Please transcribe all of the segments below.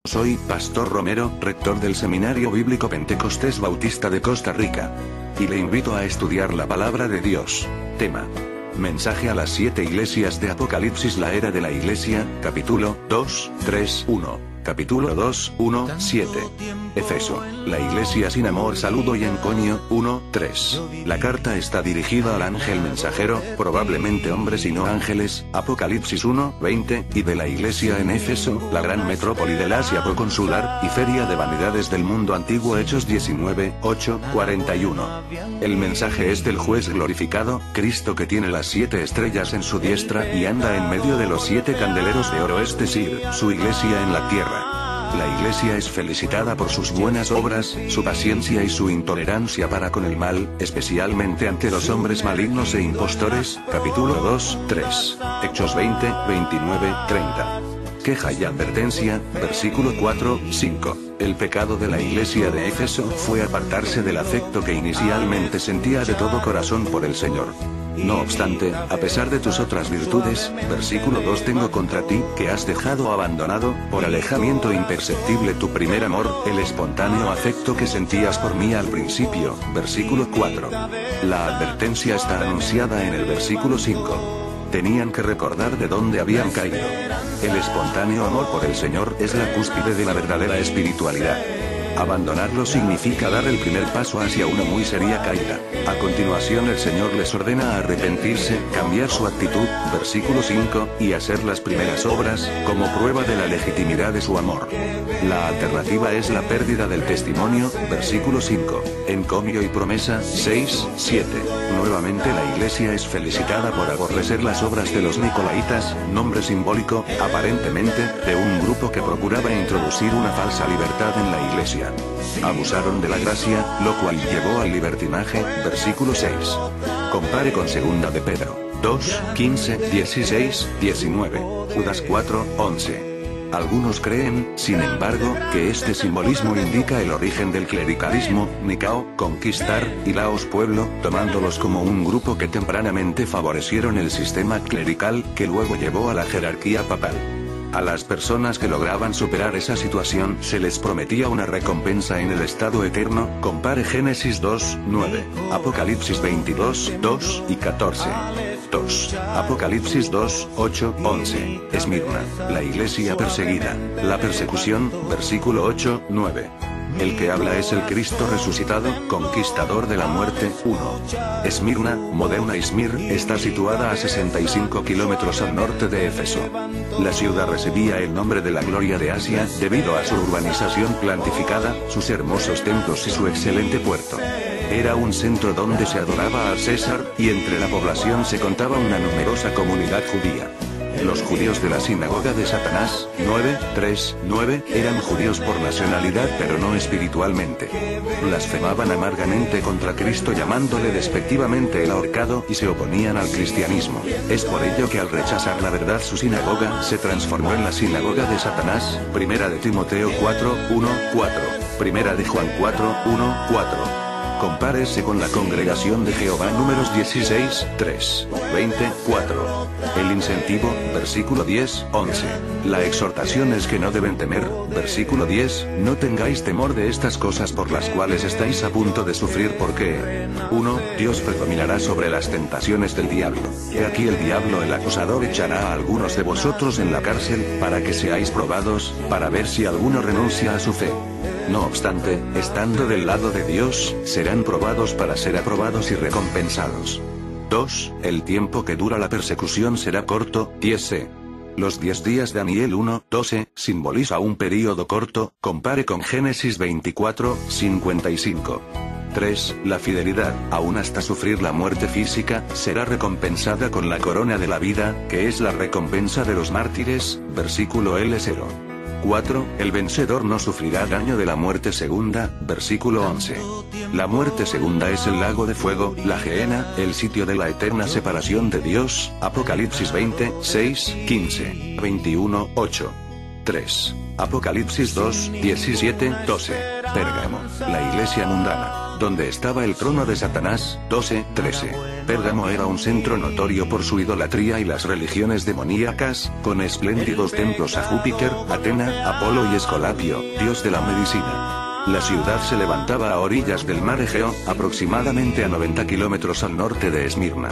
Soy Pastor Romero, rector del Seminario Bíblico Pentecostés Bautista de Costa Rica. Y le invito a estudiar la palabra de Dios. Tema: Mensaje a las 7 iglesias de Apocalipsis, la era de la iglesia, capítulo 2, 3, 1. Capítulo 2, 1, 7. Efeso. La iglesia sin amor, saludo y encoño, 1, 3. La carta está dirigida al ángel mensajero, probablemente hombres y no ángeles, Apocalipsis 1, 20, y de la iglesia en Éfeso, la gran metrópoli del Asia proconsular, y feria de vanidades del mundo antiguo, Hechos 19, 8, 41. El mensaje es del juez glorificado, Cristo, que tiene las 7 estrellas en su diestra y anda en medio de los 7 candeleros de oro, es decir, su iglesia en la tierra. La iglesia es felicitada por sus buenas obras, su paciencia y su intolerancia para con el mal, especialmente ante los hombres malignos e impostores, capítulo 2, 3, Hechos 20, 29, 30. Queja y advertencia, versículo 4, 5. El pecado de la iglesia de Éfeso fue apartarse del afecto que inicialmente sentía de todo corazón por el Señor. No obstante, a pesar de tus otras virtudes, versículo 2, tengo contra ti, que has dejado abandonado, por alejamiento imperceptible, tu primer amor, el espontáneo afecto que sentías por mí al principio, versículo 4. La advertencia está anunciada en el versículo 5. Tenían que recordar de dónde habían caído. El espontáneo amor por el Señor es la cúspide de la verdadera espiritualidad. Abandonarlo significa dar el primer paso hacia una muy seria caída. A continuación el Señor les ordena arrepentirse, cambiar su actitud, versículo 5, y hacer las primeras obras, como prueba de la legitimidad de su amor. La alternativa es la pérdida del testimonio, versículo 5, encomio y promesa, 6, 7. Nuevamente la iglesia es felicitada por aborrecer las obras de los Nicolaitas, nombre simbólico, aparentemente, de un grupo que procuraba introducir una falsa libertad en la iglesia. Abusaron de la gracia, lo cual llevó al libertinaje, versículo 6. Compare con segunda de Pedro 2, 15, 16, 19, Judas 4, 11. Algunos creen, sin embargo, que este simbolismo indica el origen del clericalismo, Nicao, conquistar, y Laos, pueblo, tomándolos como un grupo que tempranamente favorecieron el sistema clerical, que luego llevó a la jerarquía papal. A las personas que lograban superar esa situación se les prometía una recompensa en el estado eterno. Compare Génesis 2, 9, Apocalipsis 22, 2 y 14. 2. Apocalipsis 2, 8, 11. Esmirna, la iglesia perseguida. La persecución, versículo 8, 9. El que habla es el Cristo resucitado, conquistador de la muerte. 1. Esmirna, moderna Izmir, está situada a 65 kilómetros al norte de Éfeso. La ciudad recibía el nombre de la gloria de Asia, debido a su urbanización plantificada, sus hermosos templos y su excelente puerto. Era un centro donde se adoraba a César, y entre la población se contaba una numerosa comunidad judía. Los judíos de la sinagoga de Satanás, 9, 3, 9, eran judíos por nacionalidad pero no espiritualmente. Blasfemaban amargamente contra Cristo, llamándole despectivamente el ahorcado, y se oponían al cristianismo. Es por ello que al rechazar la verdad su sinagoga se transformó en la sinagoga de Satanás. Primera de Timoteo 4, 1, 4. Primera de Juan 4, 1, 4. Compárese con la Congregación de Jehová, Números 16, 3, 20, 4. El incentivo, versículo 10, 11. La exhortación es que no deben temer, versículo 10, no tengáis temor de estas cosas por las cuales estáis a punto de sufrir, porque 1. Dios predominará sobre las tentaciones del diablo. He aquí el diablo, el acusador, echará a algunos de vosotros en la cárcel, para que seáis probados, para ver si alguno renuncia a su fe. No obstante, estando del lado de Dios, serán probados para ser aprobados y recompensados. 2. El tiempo que dura la persecución será corto, 10c. Los 10 días de Daniel 1, 12, simboliza un período corto. Compare con Génesis 24, 55. 3. La fidelidad, aún hasta sufrir la muerte física, será recompensada con la corona de la vida, que es la recompensa de los mártires, versículo L0. 4. El vencedor no sufrirá daño de la muerte segunda, versículo 11. La muerte segunda es el lago de fuego, la Gehenna, el sitio de la eterna separación de Dios, Apocalipsis 20, 6, 15, 21, 8. 3. Apocalipsis 2, 17, 12. Pérgamo, la iglesia mundana, donde estaba el trono de Satanás, 12, 13. Pérgamo era un centro notorio por su idolatría y las religiones demoníacas, con espléndidos templos a Júpiter, Atena, Apolo y Escolapio, dios de la medicina. La ciudad se levantaba a orillas del mar Egeo, aproximadamente a 90 kilómetros al norte de Esmirna.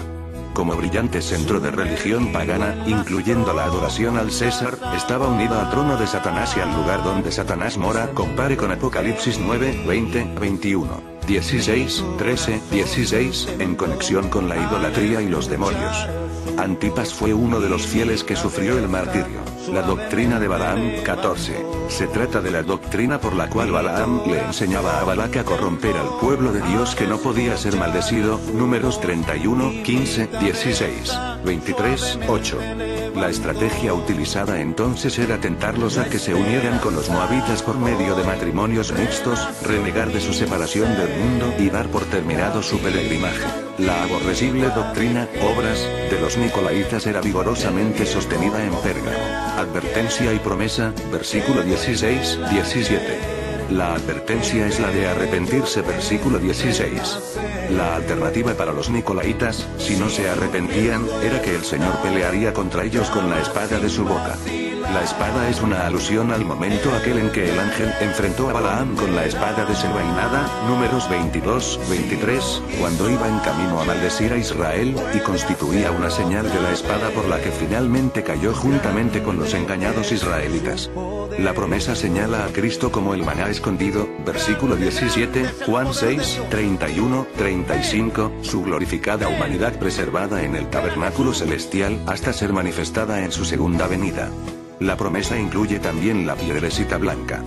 Como brillante centro de religión pagana, incluyendo la adoración al César, estaba unida al trono de Satanás y al lugar donde Satanás mora. Compare con Apocalipsis 9, 20, 21, 16, 13, 16, en conexión con la idolatría y los demonios. Antipas fue uno de los fieles que sufrió el martirio. La doctrina de Balaam, 14. Se trata de la doctrina por la cual Balaam le enseñaba a Balac a corromper al pueblo de Dios que no podía ser maldecido. Números 31, 15, 16, 23, 8. La estrategia utilizada entonces era tentarlos a que se unieran con los moabitas por medio de matrimonios mixtos, renegar de su separación del mundo y dar por terminado su peregrinaje. La aborrecible doctrina, obras, de los nicolaitas era vigorosamente sostenida en Pérgamo. Advertencia y promesa, versículo 16, 17. La advertencia es la de arrepentirse, versículo 16. La alternativa para los nicolaitas, si no se arrepentían, era que el Señor pelearía contra ellos con la espada de su boca. La espada es una alusión al momento aquel en que el ángel enfrentó a Balaam con la espada desenvainada, números 22, 23, cuando iba en camino a maldecir a Israel, y constituía una señal de la espada por la que finalmente cayó juntamente con los engañados israelitas. La promesa señala a Cristo como el maná escondido, versículo 17, Juan 6, 31, 35, su glorificada humanidad preservada en el tabernáculo celestial hasta ser manifestada en su segunda venida. La promesa incluye también la piedrecita blanca.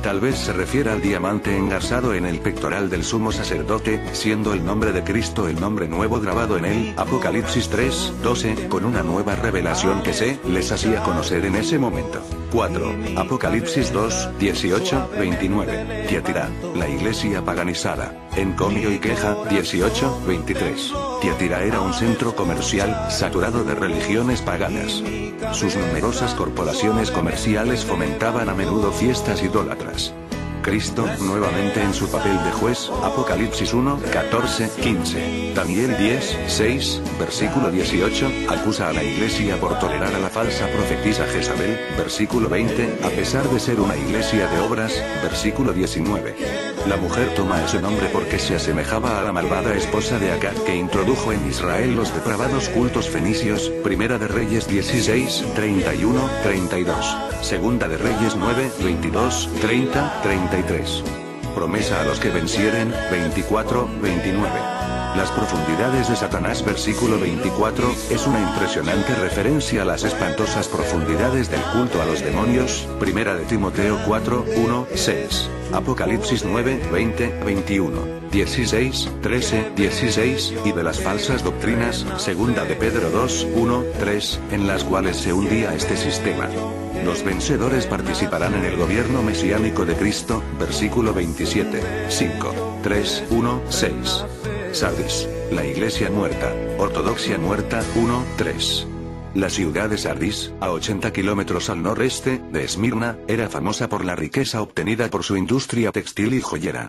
Tal vez se refiera al diamante engarzado en el pectoral del sumo sacerdote, siendo el nombre de Cristo el nombre nuevo grabado en él, Apocalipsis 3, 12, con una nueva revelación que se les hacía conocer en ese momento. 4. Apocalipsis 2, 18, 29. Tiatira, la iglesia paganizada. Encomio y queja, 18, 23. Tiatira era un centro comercial, saturado de religiones paganas. Sus numerosas corporaciones comerciales fomentaban a menudo fiestas idólatras. Cristo, nuevamente en su papel de juez, Apocalipsis 1, 14, 15. Daniel 10, 6, versículo 18, acusa a la iglesia por tolerar a la falsa profetisa Jezabel, versículo 20, a pesar de ser una iglesia de obras, versículo 19. La mujer toma ese nombre porque se asemejaba a la malvada esposa de Acab que introdujo en Israel los depravados cultos fenicios, Primera de Reyes 16, 31, 32. Segunda de Reyes 9, 22, 30, 33. Promesa a los que vencieren, 24, 29. Las profundidades de Satanás, versículo 24, es una impresionante referencia a las espantosas profundidades del culto a los demonios, Primera de Timoteo 4, 1, 6. Apocalipsis 9, 20, 21, 16, 13, 16, y de las falsas doctrinas, Segunda de Pedro 2, 1, 3, en las cuales se hundía este sistema. Los vencedores participarán en el gobierno mesiánico de Cristo, versículo 27, 5, 3, 1, 6. Sardis, la iglesia muerta, ortodoxia muerta, 1, 3. La ciudad de Sardis, a 80 kilómetros al noreste de Esmirna, era famosa por la riqueza obtenida por su industria textil y joyera.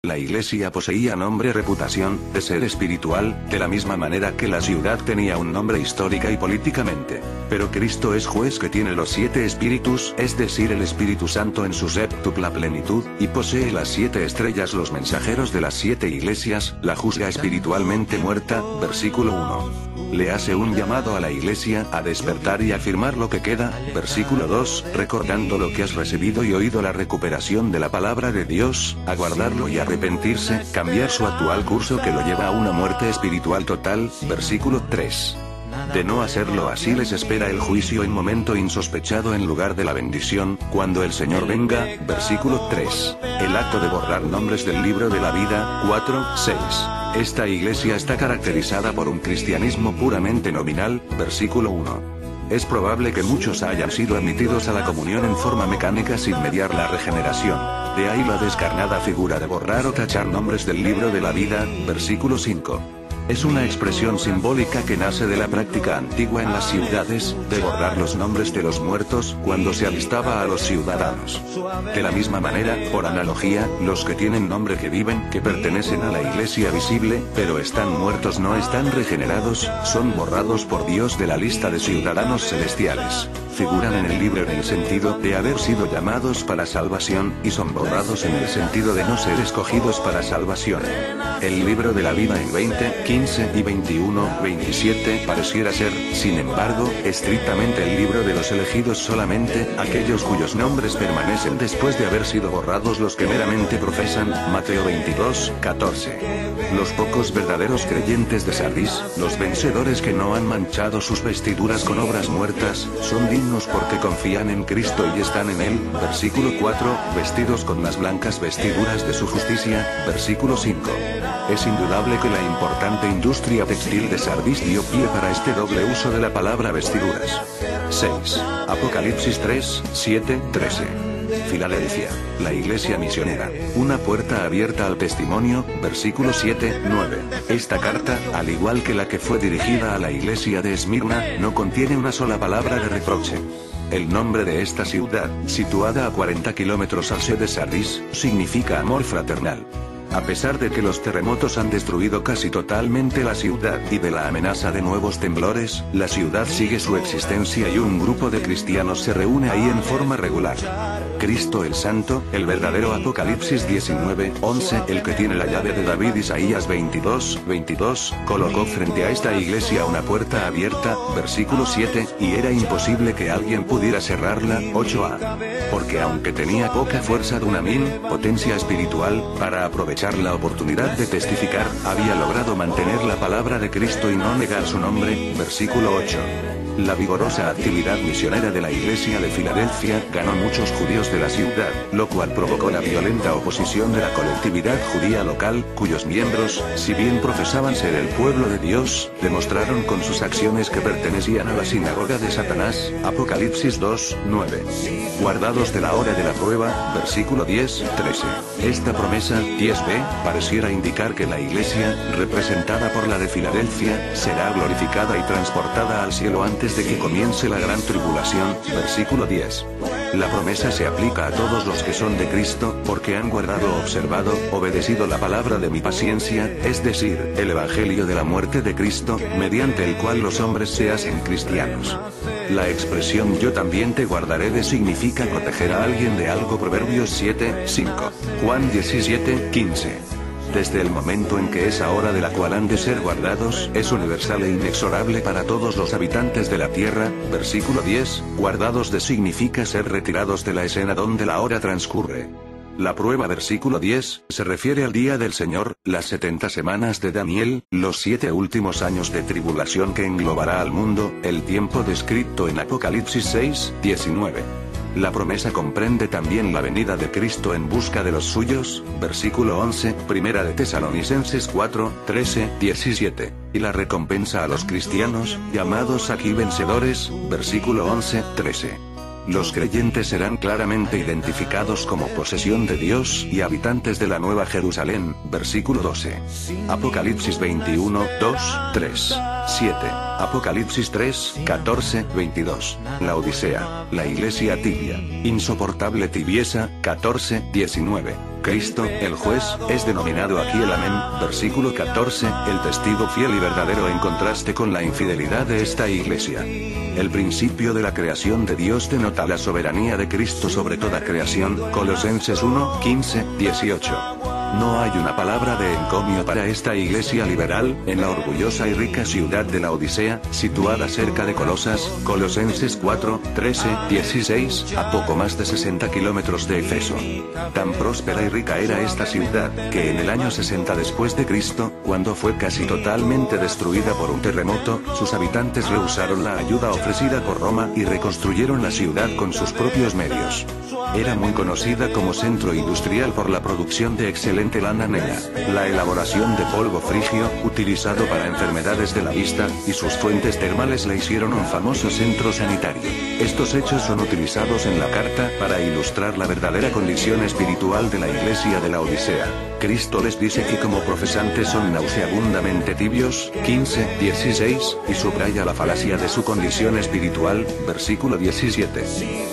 La iglesia poseía nombre y reputación de ser espiritual, de la misma manera que la ciudad tenía un nombre histórica y políticamente. Pero Cristo es juez que tiene los 7 espíritus, es decir, el Espíritu Santo en su séptupla plenitud, y posee las 7 estrellas, los mensajeros de las 7 iglesias, la juzga espiritualmente muerta, versículo 1. Le hace un llamado a la iglesia a despertar y afirmar lo que queda, versículo 2, recordando lo que has recibido y oído, la recuperación de la palabra de Dios, aguardarlo y arrepentirse, cambiar su actual curso que lo lleva a una muerte espiritual total, versículo 3. De no hacerlo así les espera el juicio en momento insospechado en lugar de la bendición, cuando el Señor venga, versículo 3. El acto de borrar nombres del libro de la vida, 4, 6. Esta iglesia está caracterizada por un cristianismo puramente nominal, versículo 1. Es probable que muchos hayan sido admitidos a la comunión en forma mecánica sin mediar la regeneración. De ahí la descarnada figura de borrar o tachar nombres del libro de la vida, versículo 5. Es una expresión simbólica que nace de la práctica antigua en las ciudades, de borrar los nombres de los muertos cuando se alistaba a los ciudadanos. De la misma manera, por analogía, los que tienen nombre que viven, que pertenecen a la iglesia visible, pero están muertos no están regenerados, son borrados por Dios de la lista de ciudadanos celestiales. Figuran en el libro en el sentido de haber sido llamados para salvación, y son borrados en el sentido de no ser escogidos para salvación. El libro de la vida en 20, 15 y 21, 27 pareciera ser, sin embargo, estrictamente el libro de los elegidos solamente, aquellos cuyos nombres permanecen después de haber sido borrados los que meramente profesan, Mateo 22, 14. Los pocos verdaderos creyentes de Sardis, los vencedores que no han manchado sus vestiduras con obras muertas, son dignos porque confían en Cristo y están en Él, versículo 4, vestidos con las blancas vestiduras de su justicia, versículo 5. Es indudable que la importante industria textil de Sardis dio pie para este doble uso de la palabra vestiduras. 6. Apocalipsis 3, 7, 13. Filadelfia, la iglesia misionera, una puerta abierta al testimonio, versículo 7, 9. Esta carta, al igual que la que fue dirigida a la iglesia de Esmirna, no contiene una sola palabra de reproche. El nombre de esta ciudad, situada a 40 kilómetros al sur de Sardis, significa amor fraternal. A pesar de que los terremotos han destruido casi totalmente la ciudad y de la amenaza de nuevos temblores, la ciudad sigue su existencia y un grupo de cristianos se reúne ahí en forma regular. Cristo el Santo, el verdadero Apocalipsis 19, 11, el que tiene la llave de David, Isaías 22, 22, colocó frente a esta iglesia una puerta abierta, versículo 7, y era imposible que alguien pudiera cerrarla, 8a. Porque aunque tenía poca fuerza dunamín, potencia espiritual, para aprovechar la oportunidad de testificar, había logrado mantener la palabra de Cristo y no negar su nombre, versículo 8. La vigorosa actividad misionera de la iglesia de Filadelfia ganó muchos judíos de la ciudad, lo cual provocó la violenta oposición de la colectividad judía local, cuyos miembros, si bien profesaban ser el pueblo de Dios, demostraron con sus acciones que pertenecían a la sinagoga de Satanás, Apocalipsis 2, 9. Guardados de la hora de la prueba, versículo 10, 13. Esta promesa, 10b, pareciera indicar que la iglesia, representada por la de Filadelfia, será glorificada y transportada al cielo antes de que comience la gran tribulación, versículo 10. La promesa se aplica a todos los que son de Cristo, porque han guardado, observado, obedecido la palabra de mi paciencia, es decir, el evangelio de la muerte de Cristo, mediante el cual los hombres se hacen cristianos. La expresión yo también te guardaré significa proteger a alguien de algo, Proverbios 7, 5. Juan 17, 15. Desde el momento en que esa hora de la cual han de ser guardados, es universal e inexorable para todos los habitantes de la tierra, versículo 10, guardados significa ser retirados de la escena donde la hora transcurre. La prueba, versículo 10, se refiere al día del Señor, las 70 semanas de Daniel, los 7 últimos años de tribulación que englobará al mundo, el tiempo descrito en Apocalipsis 6, 19. La promesa comprende también la venida de Cristo en busca de los suyos, versículo 11, primera de Tesalonicenses 4, 13, 17, y la recompensa a los cristianos, llamados aquí vencedores, versículo 11, 13. Los creyentes serán claramente identificados como posesión de Dios y habitantes de la Nueva Jerusalén, versículo 12. Apocalipsis 21, 2, 3, 7. Apocalipsis 3, 14, 22. La Odisea, la iglesia tibia, insoportable tibieza, 14, 19. Cristo, el juez, es denominado aquí el Amén, versículo 14, el testigo fiel y verdadero en contraste con la infidelidad de esta iglesia. El principio de la creación de Dios denota la soberanía de Cristo sobre toda creación, Colosenses 1, 15, 18. No hay una palabra de encomio para esta iglesia liberal, en la orgullosa y rica ciudad de la Odisea, situada cerca de Colosas, Colosenses 4, 13, 16, a poco más de 60 kilómetros de Efeso. Tan próspera y rica era esta ciudad, que en el año 60 después de Cristo, cuando fue casi totalmente destruida por un terremoto, sus habitantes rehusaron la ayuda ofrecida por Roma y reconstruyeron la ciudad con sus propios medios. Era muy conocida como centro industrial por la producción de excelente lana negra, la elaboración de polvo frigio, utilizado para enfermedades de la vista, y sus fuentes termales le hicieron un famoso centro sanitario. Estos hechos son utilizados en la carta para ilustrar la verdadera condición espiritual de la iglesia de la Odisea. Cristo les dice que como profesantes son nauseabundamente tibios, 15:16, y subraya la falacia de su condición espiritual, versículo 17.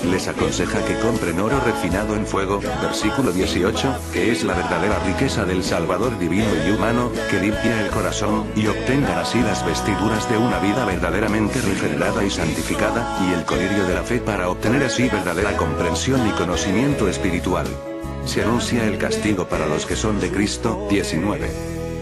Les aconseja que compren oro refinado en fuego, versículo 18, que es la verdadera riqueza del Salvador divino y humano, que limpia el corazón, y obtengan así las vestiduras de una vida verdaderamente regenerada y santificada, y el colirio de la fe para obtener así verdadera comprensión y conocimiento espiritual. Se anuncia el castigo para los que son de Cristo, 19.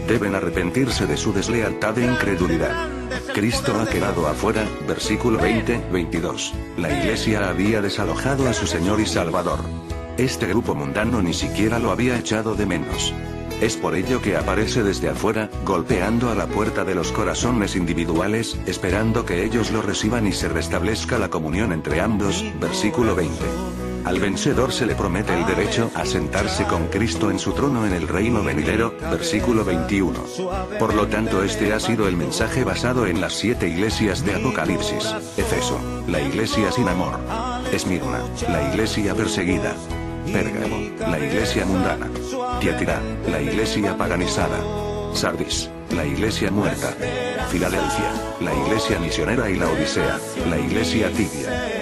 Deben arrepentirse de su deslealtad e incredulidad. Cristo ha quedado afuera, versículo 20-22. La iglesia había desalojado a su Señor y Salvador. Este grupo mundano ni siquiera lo había echado de menos. Es por ello que aparece desde afuera, golpeando a la puerta de los corazones individuales, esperando que ellos lo reciban y se restablezca la comunión entre ambos, versículo 20. Al vencedor se le promete el derecho a sentarse con Cristo en su trono en el reino venidero, versículo 21. Por lo tanto, este ha sido el mensaje basado en las 7 iglesias de Apocalipsis: Efeso, la iglesia sin amor; Esmirna, la iglesia perseguida; Pérgamo, la iglesia mundana; Tiatira, la iglesia paganizada; Sardis, la iglesia muerta; Filadelfia, la iglesia misionera; y la Odisea, la iglesia tibia.